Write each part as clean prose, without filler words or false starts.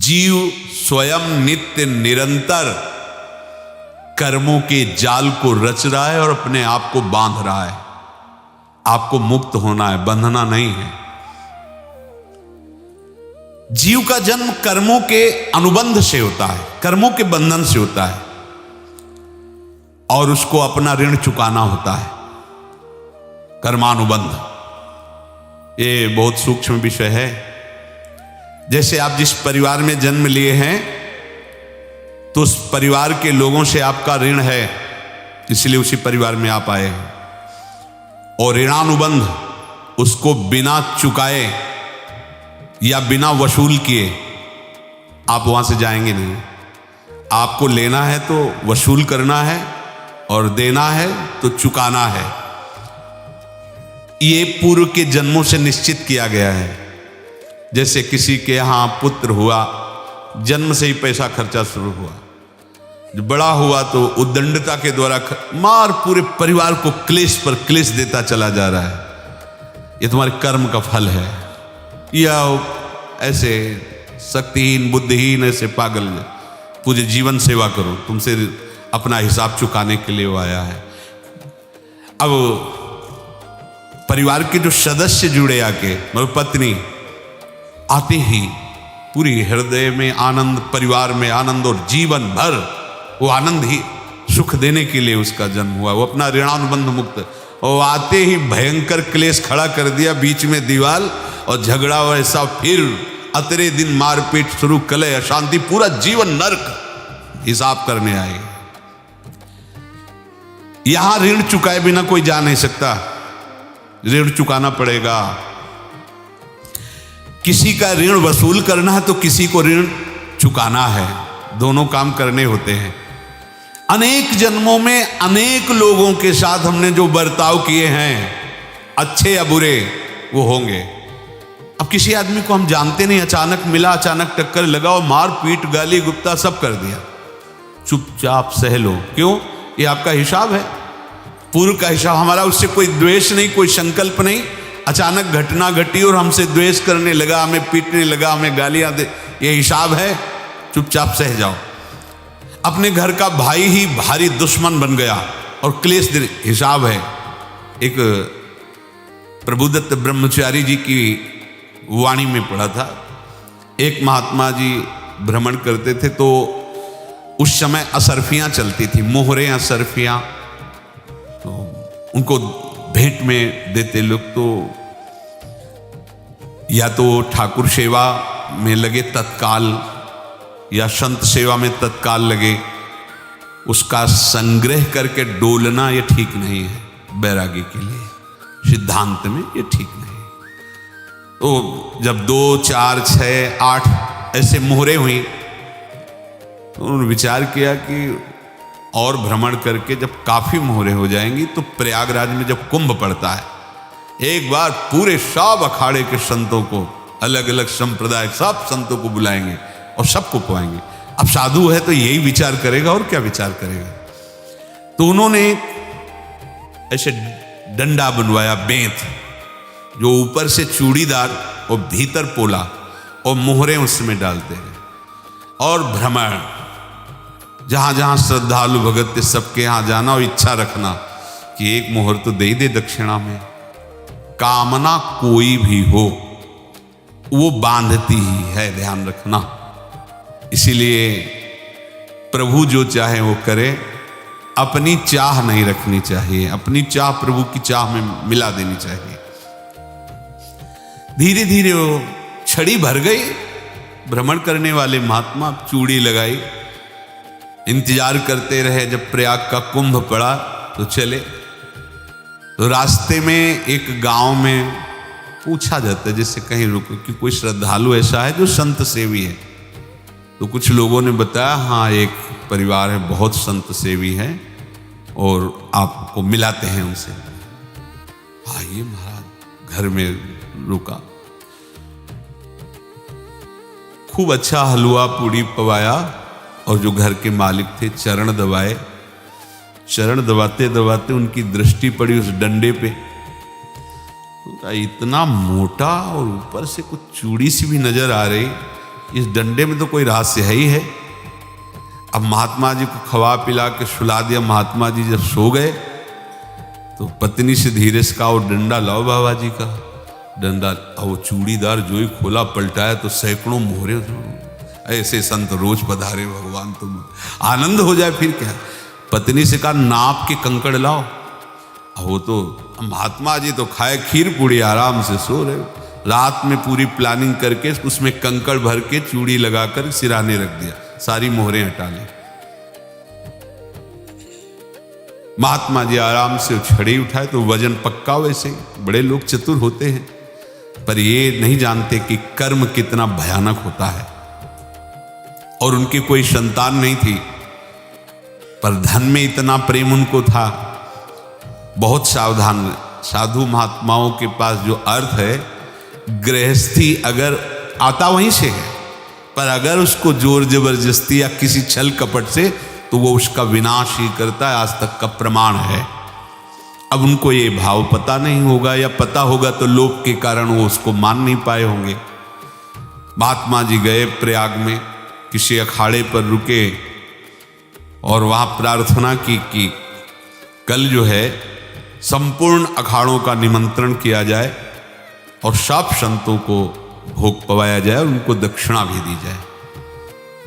जीव स्वयं नित्य निरंतर कर्मों के जाल को रच रहा है और अपने आप को बांध रहा है। आपको मुक्त होना है, बंधना नहीं है। जीव का जन्म कर्मों के अनुबंध से होता है, कर्मों के बंधन से होता है, और उसको अपना ऋण चुकाना होता है। कर्मानुबंध ये बहुत सूक्ष्म विषय है। जैसे आप जिस परिवार में जन्म लिए हैं तो उस परिवार के लोगों से आपका ऋण है, इसलिए उसी परिवार में आप आए हैं। और ऋणानुबंध उसको बिना चुकाए या बिना वसूल किए आप वहां से जाएंगे नहीं। आपको लेना है तो वसूल करना है और देना है तो चुकाना है। ये पूर्व के जन्मों से निश्चित किया गया है। जैसे किसी के यहां पुत्र हुआ, जन्म से ही पैसा खर्चा शुरू हुआ, जो बड़ा हुआ तो उद्दंडता के द्वारा मार पूरे परिवार को क्लेश पर क्लेश देता चला जा रहा है। ये तुम्हारे कर्म का फल है। या ऐसे शक्तिहीन बुद्धिहीन ऐसे पागल पूरे जीवन सेवा करो, तुमसे अपना हिसाब चुकाने के लिए वो आया है। अब परिवार के जो सदस्य जुड़े आके, मतलब पत्नी आते ही पूरी हृदय में आनंद, परिवार में आनंद, और जीवन भर वो आनंद ही सुख देने के लिए उसका जन्म हुआ। वो अपना ऋणानुबंध मुक्त, और आते ही भयंकर क्लेश खड़ा कर दिया, बीच में दीवार और झगड़ा वैसा, फिर अतरे दिन मारपीट शुरू, कलह अशांति, पूरा जीवन नरक हिसाब करने आए। यहां ऋण चुकाए बिना कोई जा नहीं सकता, ऋण चुकाना पड़ेगा। किसी का ऋण वसूल करना है तो किसी को ऋण चुकाना है, दोनों काम करने होते हैं। अनेक जन्मों में अनेक लोगों के साथ हमने जो बर्ताव किए हैं, अच्छे या बुरे, वो होंगे। अब किसी आदमी को हम जानते नहीं, अचानक मिला, अचानक टक्कर लगा और मार पीट गाली गुप्ता सब कर दिया, चुपचाप सह लो। क्यों? ये आपका हिसाब है, पूर्व का हिसाब। हमारा उससे कोई द्वेष नहीं, कोई संकल्प नहीं। अचानक घटना घटी और हमसे द्वेष करने लगा, हमें पीटने लगा, हमें गालियां दे, ये हिसाब है, चुपचाप सह जाओ। अपने घर का भाई ही भारी दुश्मन बन गया और क्लेश दे, हिसाब है। एक प्रभुदत्त ब्रह्मचारी जी की वाणी में पढ़ा था, एक महात्मा जी भ्रमण करते थे तो उस समय असरफियां चलती थी, मोहरे असरफियां, तो उनको भेंट में देते लोग। तो या तो ठाकुर सेवा में लगे तत्काल, या संत सेवा में तत्काल लगे, उसका संग्रह करके डोलना ये ठीक नहीं है बैरागी के लिए, सिद्धांत में ये ठीक नहीं। तो जब 2, 4, 6, 8 ऐसे मोहरे हुई तो उन्होंने विचार किया कि और भ्रमण करके जब काफी मोहरे हो जाएंगी तो प्रयागराज में जब कुंभ पड़ता है, एक बार पूरे सब अखाड़े के संतों को, अलग अलग संप्रदाय सब संतों को बुलाएंगे और सबको पवाएंगे। अब साधु है तो यही विचार करेगा, और क्या विचार करेगा। तो उन्होंने ऐसे डंडा बनवाया, बेंत, जो ऊपर से चूड़ीदार और भीतर पोला, और मोहरे उसमें डालते हैं। और भ्रमण, जहां जहां श्रद्धालु भगत थे सबके यहां जाना और इच्छा रखना कि एक मोहर तो दे दे दक्षिणा में। कामना कोई भी हो वो बांधती ही है, ध्यान रखना। इसीलिए प्रभु जो चाहे वो करे, अपनी चाह नहीं रखनी चाहिए, अपनी चाह प्रभु की चाह में मिला देनी चाहिए। धीरे धीरे वो छड़ी भर गई, भ्रमण करने वाले महात्मा चूड़ी लगाई, इंतजार करते रहे। जब प्रयाग का कुंभ पड़ा तो चले। तो रास्ते में एक गांव में पूछा जाता है, जैसे कहीं रुको कि कोई श्रद्धालु ऐसा है जो संत सेवी है। तो कुछ लोगों ने बताया, हाँ एक परिवार है बहुत संत सेवी है और आपको मिलाते हैं उनसे। आइए महाराज, घर में रुका, खूब अच्छा हलवा पूड़ी पवाया, और जो घर के मालिक थे चरण दबाए। चरण दबाते दबाते उनकी दृष्टि पड़ी उस डंडे पे, इतना मोटा और ऊपर से कुछ चूड़ी सी भी नजर आ रही। इस डंडे में तो कोई रहस्य है ही है। अब महात्मा जी को खवा पिला के सुला दिया। महात्मा जी जब सो गए तो पत्नी से धीरे से कहा, वो डंडा लाओ बाबा जी का। डंडा, वो चूड़ीदार जो ही खोला पलटाया तो सैकड़ों मोहरे। ऐसे संत रोज पधारे भगवान, तुम आनंद हो जाए फिर क्या। पत्नी से कहा, नाप के कंकड़ लाओ। वो तो महात्मा जी तो खाए खीर पूड़ी, आराम से सो रहे। रात में पूरी प्लानिंग करके उसमें कंकड़ भर के चूड़ी लगाकर सिराने रख दिया, सारी मोहरें हटा ली। महात्मा जी आराम से छड़ी उठाए तो वजन पक्का। वैसे बड़े लोग चतुर होते हैं, पर ये नहीं जानते कि कर्म कितना भयानक होता है। और उनकी कोई संतान नहीं थी, पर धन में इतना प्रेम उनको था। बहुत सावधान। साधु महात्माओं के पास जो अर्थ है, गृहस्थी अगर आता वहीं से है, पर अगर उसको जोर जबरदस्ती या किसी छल कपट से, तो वो उसका विनाश ही करता है। आज तक का प्रमाण है। अब उनको ये भाव पता नहीं होगा, या पता होगा तो लोभ के कारण वो उसको मान नहीं पाए होंगे। महात्मा जी गए प्रयाग में, किसी अखाड़े पर रुके और वहां प्रार्थना की कि कल जो है संपूर्ण अखाड़ों का निमंत्रण किया जाए और सब संतों को भोग पवाया जाए और उनको दक्षिणा भी दी जाए।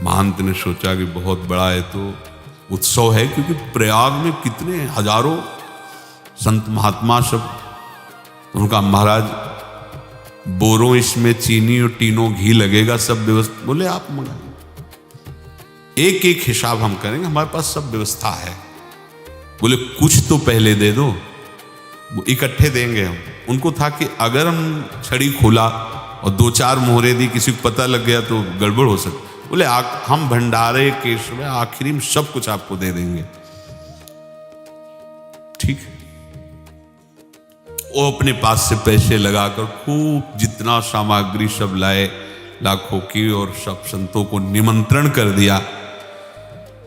महंत ने सोचा कि बहुत बड़ा है तो उत्सव है, क्योंकि प्रयाग में कितने हजारों संत महात्मा सब। उनका महाराज बोरों इसमें चीनी और टीनों घी लगेगा, सब व्यवस्था। बोले आप मंगाइए, एक एक हिसाब हम करेंगे, हमारे पास सब व्यवस्था है। बोले कुछ तो पहले दे दो, वो इकट्ठे देंगे हम। उनको था कि अगर हम छड़ी खोला और दो चार मोहरे दी, किसी को पता लग गया तो गड़बड़ हो सकती। बोले हम भंडारे के समय आखिरी में सब कुछ आपको दे देंगे। ठीक है। वो अपने पास से पैसे लगाकर खूब जितना सामग्री सब लाए, लाखों की, और सब संतों को निमंत्रण कर दिया।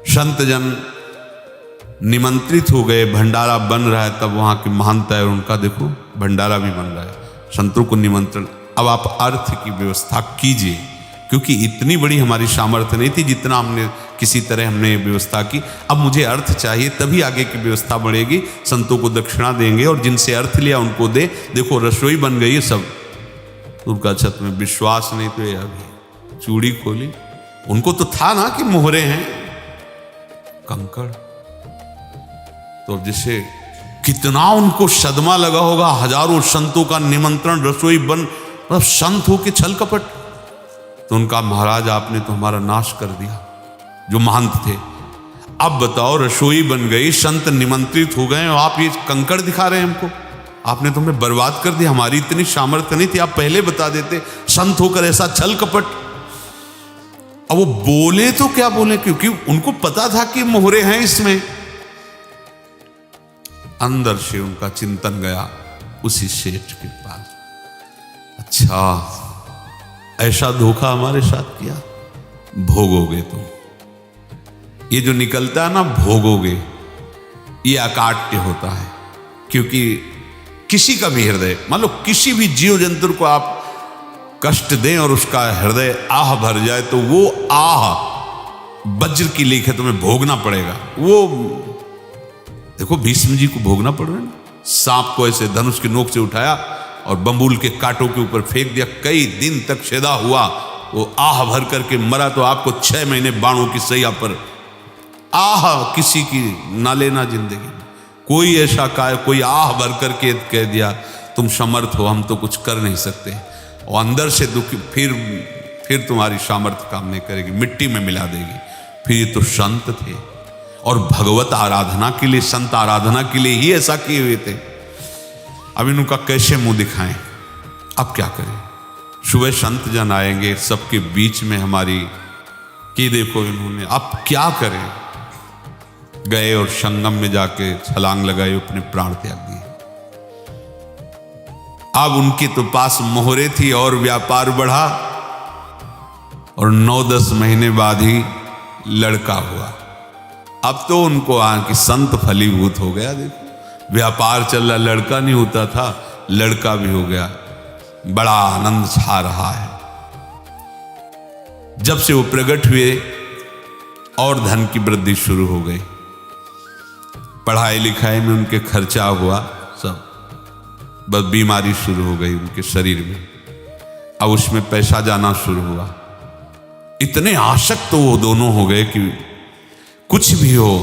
संत जन निमंत्रित हो गए, भंडारा बन रहा है। तब वहां के महंत है, उनका देखो भंडारा भी बन रहा है, संतों को निमंत्रण। अब आप अर्थ की व्यवस्था कीजिए, क्योंकि इतनी बड़ी हमारी सामर्थ्य नहीं थी जितना हमने किसी तरह हमने व्यवस्था की। अब मुझे अर्थ चाहिए, तभी आगे की व्यवस्था बढ़ेगी। संतों को दक्षिणा देंगे और जिनसे अर्थ लिया उनको दे। देखो रसोई बन गई है सब। उनका छत में विश्वास नहीं तो ये अभी चूड़ी खोली। उनको तो था ना कि मोहरे हैं, कंकड़। तो जैसे कितना उनको सदमा लगा होगा। हजारों संतों का निमंत्रण, रसोई बन, मतलब संत हो के छल कपट। तो उनका महाराज आपने तो हमारा नाश कर दिया, जो महंत थे। अब बताओ रसोई बन गई, संत निमंत्रित हो गए और आप ये कंकड़ दिखा रहे हैं हमको। आपने तो हमें बर्बाद कर दिया, हमारी इतनी सामर्थ्य नहीं थी, आप पहले बता देते। संत होकर ऐसा छल कपट। अब वो बोले तो क्या बोले, क्योंकि उनको पता था कि मोहरे हैं इसमें। अंदर से उनका चिंतन गया उसी सेठ के पास, अच्छा ऐसा धोखा हमारे साथ किया, भोगोगे तुम। ये जो निकलता है ना भोगोगे, ये अकाट्य होता है। क्योंकि किसी का भी हृदय, मान लो किसी भी जीव जंतु को आप कष्ट दें और उसका हृदय आह भर जाए, तो वो आह वज्र की लेख है, तुम्हें भोगना पड़ेगा। वो देखो भीष्म जी को भोगना पड़ रहा है। सांप को ऐसे धनुष की नोक से उठाया और बंबूल के कांटों के ऊपर फेंक दिया, कई दिन तक छेदा हुआ, वो आह भर करके मरा। तो आपको 6 महीने बाणों की सैया पर आह किसी की ना लेना जिंदगी। कोई ऐसा कोई आह भर करके कह दिया तुम समर्थ हो, हम तो कुछ कर नहीं सकते, और अंदर से दुखी, फिर तुम्हारी सामर्थ्य काम नहीं करेगी, मिट्टी में मिला देगी। फिर ये तो संत थे और भगवत आराधना के लिए, संत आराधना के लिए ही ऐसा किए हुए थे। अब इनका कैसे मुंह दिखाएं, अब क्या करें। सुबह संत जन आएंगे, सबके बीच में हमारी कि देखो इन्होंने, अब क्या करें। गए और संगम में जाके छलांग लगाई, अपने प्राण त्याग दिए। अब उनके तो पास मोहरे थी और व्यापार बढ़ा, और 9-10 महीने बाद ही लड़का हुआ। अब तो उनको कि संत फलीभूत हो गया। देखो व्यापार चल रहा, लड़का नहीं होता था, लड़का भी हो गया, बड़ा आनंद छा रहा है। जब से वो प्रकट हुए और धन की वृद्धि शुरू हो गई, पढ़ाई लिखाई में उनके खर्चा हुआ सब, बस बीमारी शुरू हो गई उनके शरीर में, अब उसमें पैसा जाना शुरू हुआ। इतने आसक्त तो वो दोनों हो गए कि कुछ भी हो,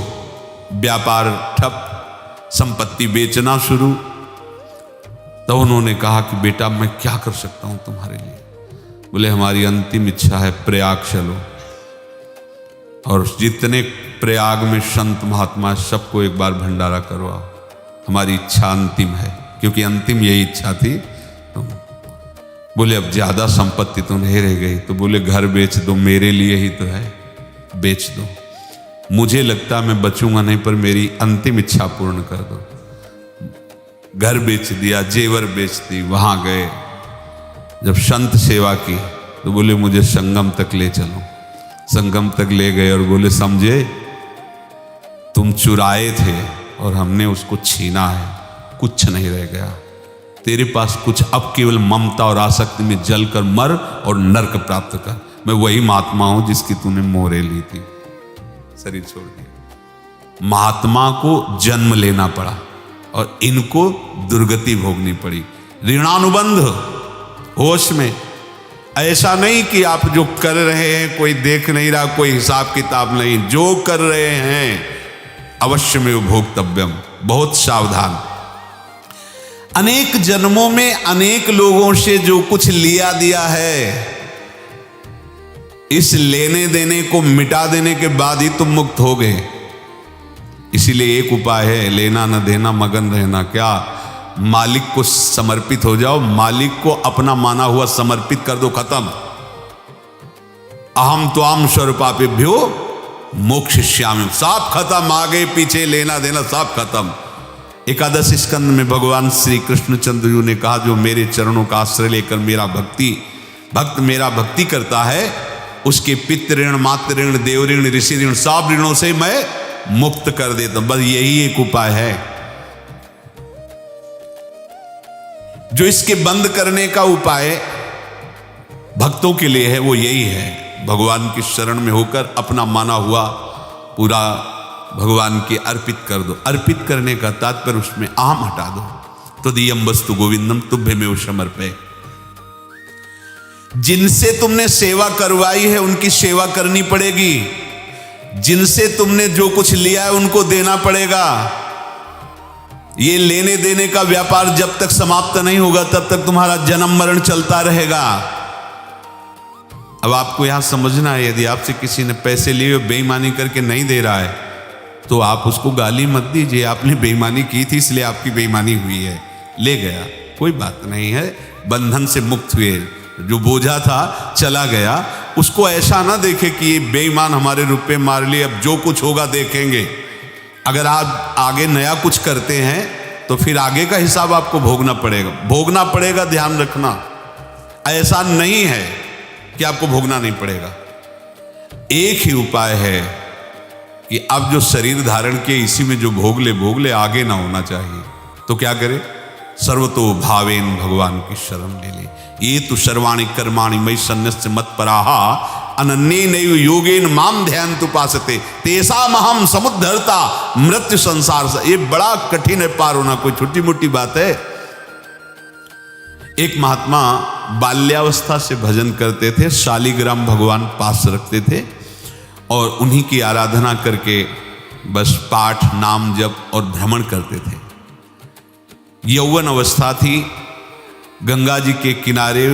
व्यापार ठप, संपत्ति बेचना शुरू। तो उन्होंने कहा कि बेटा मैं क्या कर सकता हूं तुम्हारे लिए? बोले हमारी अंतिम इच्छा है प्रयाग चलो, और जितने प्रयाग में संत महात्मा सबको एक बार भंडारा करवाओ, हमारी इच्छा अंतिम है, क्योंकि अंतिम यही इच्छा थी। बोले अब ज्यादा संपत्ति तो नहीं रह गई, तो बोले घर बेच दो, मेरे लिए ही तो है, बेच दो, मुझे लगता मैं बचूंगा नहीं, पर मेरी अंतिम इच्छा पूर्ण कर दो। घर बेच दिया, जेवर बेच दी, वहां गए, जब संत सेवा की तो बोले मुझे संगम तक ले चलो। संगम तक ले गए और बोले समझे तुम चुराए थे और हमने उसको छीना है, कुछ नहीं रह गया तेरे पास कुछ, अब केवल ममता और आसक्ति में जल कर मर और नरक प्राप्त कर। मैं वही महात्मा हूं जिसकी तूने मोहरे ली थी, शरीर छोड़ दिया। महात्मा को जन्म लेना पड़ा और इनको दुर्गति भोगनी पड़ी। ऋणानुबंध होश में, ऐसा नहीं कि आप जो कर रहे हैं कोई देख नहीं रहा, कोई हिसाब किताब नहीं, जो कर रहे हैं अवश्य में भोक्तव्यम, बहुत सावधान। अनेक जन्मों में अनेक लोगों से जो कुछ लिया दिया है, इस लेने देने को मिटा देने के बाद ही तुम मुक्त हो गए। इसीलिए एक उपाय है, लेना न देना मगन रहना। क्या? मालिक को समर्पित हो जाओ, मालिक को अपना माना हुआ समर्पित कर दो, खत्म। अहम त्वाम स्वरूपापेभ्यो मोक्षयिष्यामि, सब खत्म, आगे पीछे लेना देना सब खत्म। एकादश स्कंद में भगवान श्री कृष्णचंद्र जी ने कहा जो मेरे चरणों का आश्रय लेकर भक्त मेरा भक्ति करता है, उसके पितृ ऋण, मातृ ऋण, देव ऋण, ऋषि ऋण, सब ऋणों से मैं मुक्त कर देता हूं। बस यही एक उपाय है जो इसके बंद करने का उपाय भक्तों के लिए है, वो यही है, भगवान की शरण में होकर अपना माना हुआ पूरा भगवान के अर्पित कर दो। अर्पित करने का तात्पर्य उसमें अहम हटा दो। तो दियम वस्तु गोविंदम तुभ्यमेव समर्पये। जिनसे तुमने सेवा करवाई है उनकी सेवा करनी पड़ेगी, जिनसे तुमने जो कुछ लिया है उनको देना पड़ेगा। ये लेने देने का व्यापार जब तक समाप्त नहीं होगा तब तक तुम्हारा जन्म मरण चलता रहेगा। अब आपको यहां समझना है, यदि आपसे किसी ने पैसे लिए बेईमानी करके नहीं दे रहा है तो आप उसको गाली मत दीजिए, आपने बेईमानी की थी इसलिए आपकी बेईमानी हुई है, ले गया, कोई बात नहीं है, बंधन से मुक्त हुए, जो बोझा था चला गया। उसको ऐसा ना देखे कि ये बेईमान हमारे रुपए मार लिए, अब जो कुछ होगा देखेंगे। अगर आप आगे नया कुछ करते हैं तो फिर आगे का हिसाब आपको भोगना पड़ेगा, ध्यान रखना। ऐसा नहीं है कि आपको भोगना नहीं पड़ेगा। एक ही उपाय है कि अब जो शरीर धारण किए इसी में जो भोग ले, आगे ना होना चाहिए। तो क्या करे? सर्वतो भावेन भगवान की शरण ले ले। ये तो सर्वाणि कर्माणि मयि सन्न्यस्य मत्पराहा अनन्ये नैव योगेन माम ध्यायन्तु उपासते तेषाम् अहं समुद्धर्ता मृत्यु संसार से। ये बड़ा कठिन है पार होना, कोई छोटी मोटी बात है। एक महात्मा बाल्यावस्था से भजन करते थे, शालिग्राम भगवान पास रखते थे और उन्हीं की आराधना करके बस पाठ, नाम, जप और भ्रमण करते थे। यौवन अवस्था थी, गंगा जी के किनारे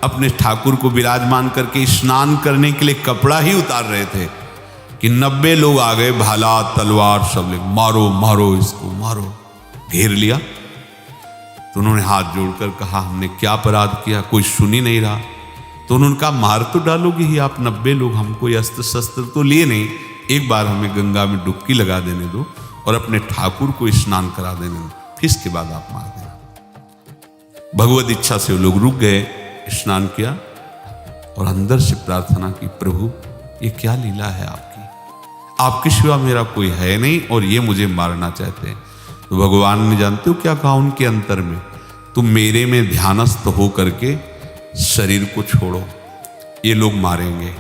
अपने ठाकुर को विराजमान करके स्नान करने के लिए कपड़ा ही उतार रहे थे कि 90 लोग आ गए, भाला तलवार सब ले, मारो मारो इसको मारो, घेर लिया। तो उन्होंने हाथ जोड़कर कहा हमने क्या अपराध किया, कोई सुन ही नहीं रहा। तो उन्होंने कहा मार तो डालोगे ही आप 90 लोग, हम कोई अस्त्र शस्त्र तो लिए नहीं, एक बार हमें गंगा में डुबकी लगा देने दो और अपने ठाकुर को स्नान करा देने दो, फिर इसके बाद आप मार देना। भगवत इच्छा से वो लोग रुक गए, स्नान किया और अंदर से प्रार्थना की, प्रभु ये क्या लीला है आपकी, आपके सिवा मेरा कोई है नहीं और ये मुझे मारना चाहते हैं। तो भगवान ने जानते हो क्या कहा उनके अंतर में, तुम मेरे में ध्यानस्थ हो करके शरीर को छोड़ो, ये लोग मारेंगे।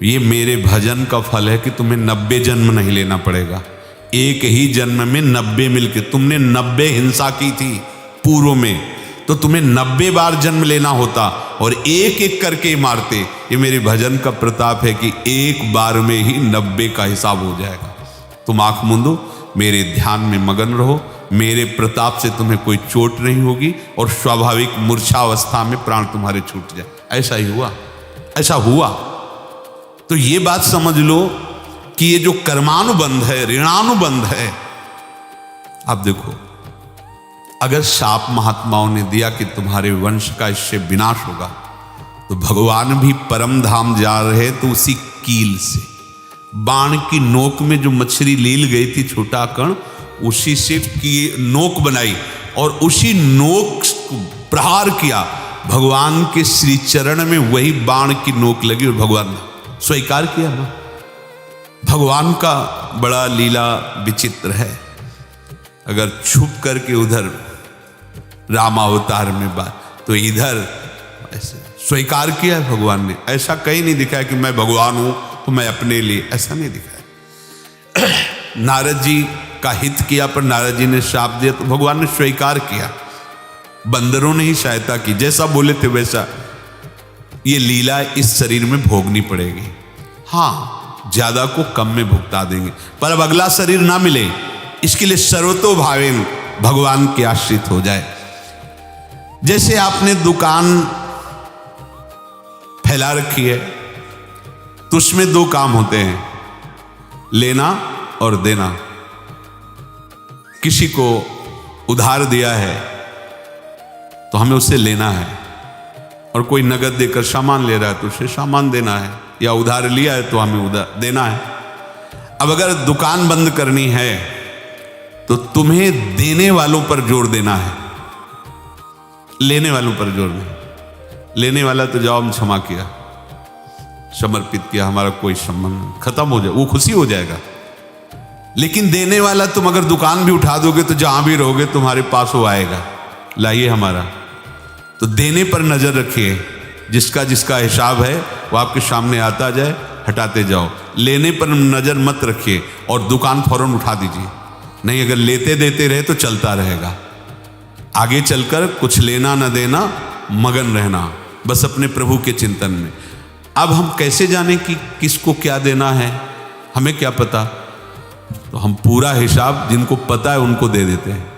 ये मेरे भजन का फल है कि तुम्हें 90 जन्म नहीं लेना पड़ेगा। एक ही जन्म में 90 मिलके, तुमने 90 हिंसा की थी पूर्व में, तो तुम्हें 90 बार जन्म लेना होता और एक एक करके मारते। ये मेरे भजन का प्रताप है कि एक बार में ही 90 का हिसाब हो जाएगा। तुम आंख मूंदो, मेरे ध्यान में मगन रहो, मेरे प्रताप से तुम्हें कोई चोट नहीं होगी और स्वाभाविक मूर्छावस्था में प्राण तुम्हारे छूट जाए। ऐसा ही हुआ, ऐसा हुआ। तो ये बात समझ लो कि ये जो कर्मानुबंध है, ऋणानुबंध है। अब देखो, अगर शाप महात्माओं ने दिया कि तुम्हारे वंश का इससे विनाश होगा, तो भगवान भी परम धाम जा रहे तो उसी कील से, बाण की नोक में जो मछली लील गई थी, छोटा कण, उसी से की नोक बनाई और उसी नोक प्रहार किया। भगवान के श्री चरण में वही बाण की नोक लगी और भगवान ने स्वीकार किया ना। भगवान का बड़ा लीला विचित्र है। अगर छुप करके उधर रामावतार में बात, तो इधर ऐसे स्वीकार किया है भगवान ने। ऐसा कहीं नहीं दिखाया कि मैं भगवान हूं तो मैं अपने लिए, ऐसा नहीं दिखाया। नारद जी का हित किया पर नारद जी ने श्राप दिया तो भगवान ने स्वीकार किया। बंदरों ने ही सहायता की, जैसा बोले थे वैसा। ये लीला इस शरीर में भोगनी पड़ेगी। हाँ, ज्यादा को कम में भुगता देंगे, पर अब अगला शरीर ना मिले, इसके लिए सर्वतोभावेन भगवान के आश्रित हो जाए। जैसे आपने दुकान फैला रखी है तो उसमें दो काम होते हैं, लेना और देना। किसी को उधार दिया है तो हमें उससे लेना है, और कोई नगद देकर सामान ले रहा है तो उसे सामान देना है, या उधार लिया है तो हमें उधार देना है। अब अगर दुकान बंद करनी है तो तुम्हें देने वालों पर जोर देना है, लेने वालों पर जोर नहीं। लेने वाला तो जाओ, हम क्षमा किया, समर्पित किया, हमारा कोई संबंध, खत्म हो जाए, वो खुशी हो जाएगा। लेकिन देने वाला, तुम अगर दुकान भी उठा दोगे तो जहां भी रहोगे तुम्हारे पास वो आएगा, लाइए हमारा। तो देने पर नजर रखिए, जिसका जिसका हिसाब है वो आपके सामने आता जाए, हटाते जाओ। लेने पर नजर मत रखिए और दुकान फौरन उठा दीजिए, नहीं अगर लेते देते रहे तो चलता रहेगा। आगे चलकर कुछ लेना न देना, मगन रहना बस अपने प्रभु के चिंतन में। अब हम कैसे जाने कि किसको क्या देना है, हमें क्या पता। तो हम पूरा हिसाब जिनको पता है उनको दे देते हैं।